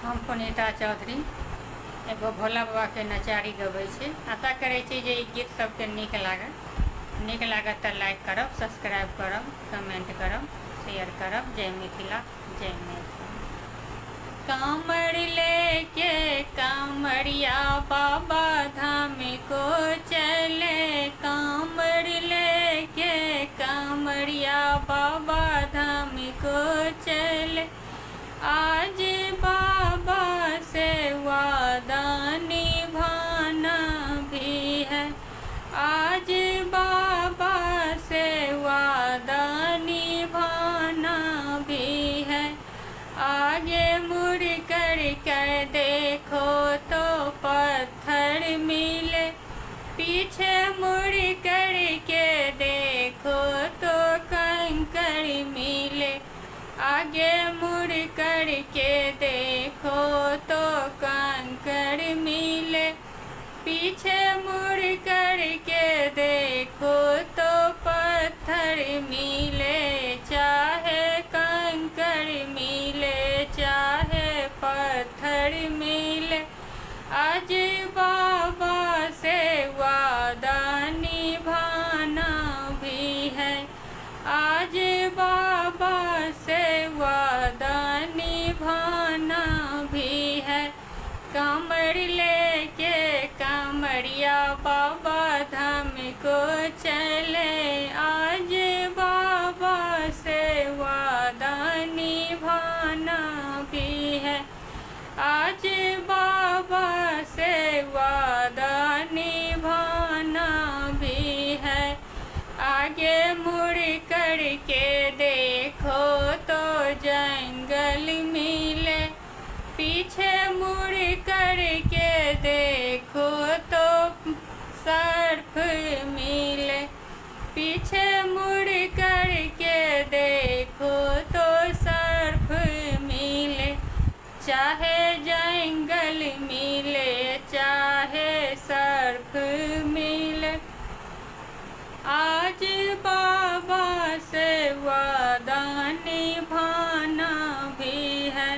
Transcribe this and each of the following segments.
हम पुनीता चौधरी एगो भोला बाबा के नचारी गबै छी। आशा करै छी जे ई गीत सबके नीक लागत तऽ लाइक करब, सब्सक्राइब करब, कमेंट करब, शेयर करब। जय मिथिला, जय मैथिली। कांवड़ लेके कांवड़िया बाबा धाम को चले, कांवड़ लेके कांवड़िया बाबा धाम को चले। आज बाबा से वादा निभाना भी है, आज बाबा से वादा निभाना भी है। आगे मुड़ कर देखो तो पत्थर मिले, पीछे मुड़ कर के देखो तो कंकड़ मिले। आगे मुड़ कर के देखो तो कंकड़ मिले, पीछे मुड़ कर के देखो तो पत्थर मिले। चाहे कंकड़ मिले, चाहे पत्थर मिले, आज बाबा से वादा निभाना भी है, आज बाबा से वादा निभाना भी है। कांवड़ लेके कांवड़िया बाबा धाम को चले, आज बाबा से वादा निभाना भी है, आज बाबा से वादा निभाना भी है। आगे मुड़ कर के देखो तो जंगल मिले, पीछे मुड़ कर के देखो तो सर्प मिले, पीछे मुड़ कर के देखो तो सर्प मिले। चाहे जंगल मिले, चाहे सर्प मिले, आज बाबा से वादा निभाना भी है,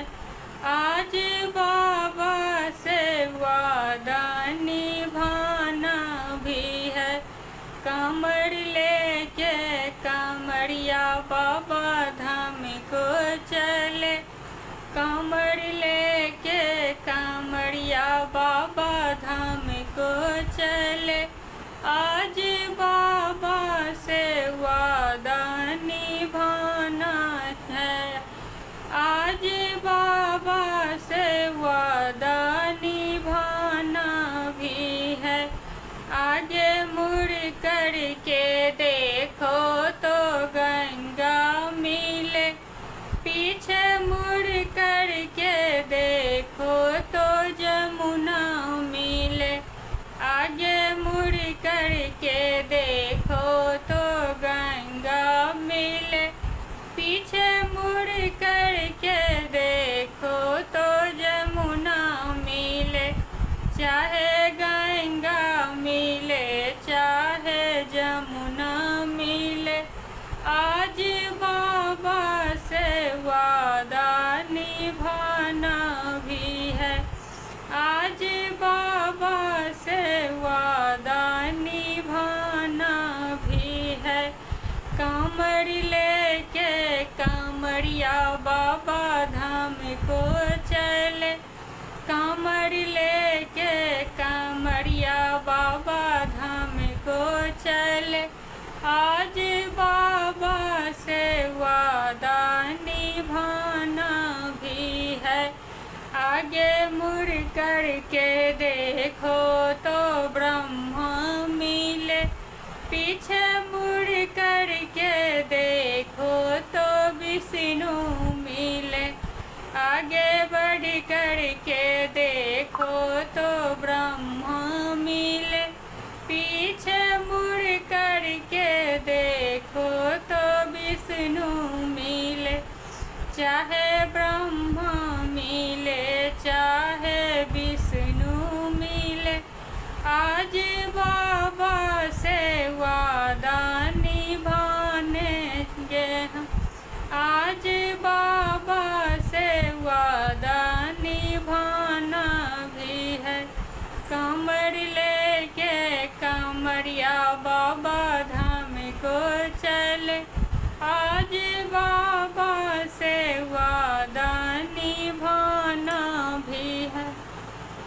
आज बाबा से वादा निभाना भी है। कांवड़ लेके कांवड़िया बाबा धाम को चले, कांवड़ लेके कांवड़िया बाबा धाम को चले, आज बाबा से वादा निभाना है, आज बाबा से वादा निभाना भी है। आगे मुड़ कर के देखो तो गंगा मिले, पीछे मुड़ कर के देखो तो जमुना मिले। आगे मुड़ कर के देखो तो गंगा मिले, पीछे मुड़ कर के देखो तो जमुना मिले। चाहे गंगा मिले, चाहे जमुना मिले, आज बाबा से वादा निभाना भी है, आज बाबा से वादा निभाना भी है। कांवड़ लेके कांवड़िया बाबा धाम को चले, कांवड़ लेके कांवड़िया बाबा धाम को चले, आज बाबा से वादा निभाना भी है। आगे मुड़ कर के देखो तो ब्रह्मा मिले, पीछे मुड़ कर के देखो तो विष्णु मिले। आगे बढ़ कर के देखो तो ब्रह्मा मिले, पीछे मुड़ कर के देखो तो विष्णु मिले। चाहे ब्रह्मा मिले, चाहे विष्णु मिले, आज बाबा से वादा निभानेंगे हम, आज बाबा से वादा निभानेंगे। आज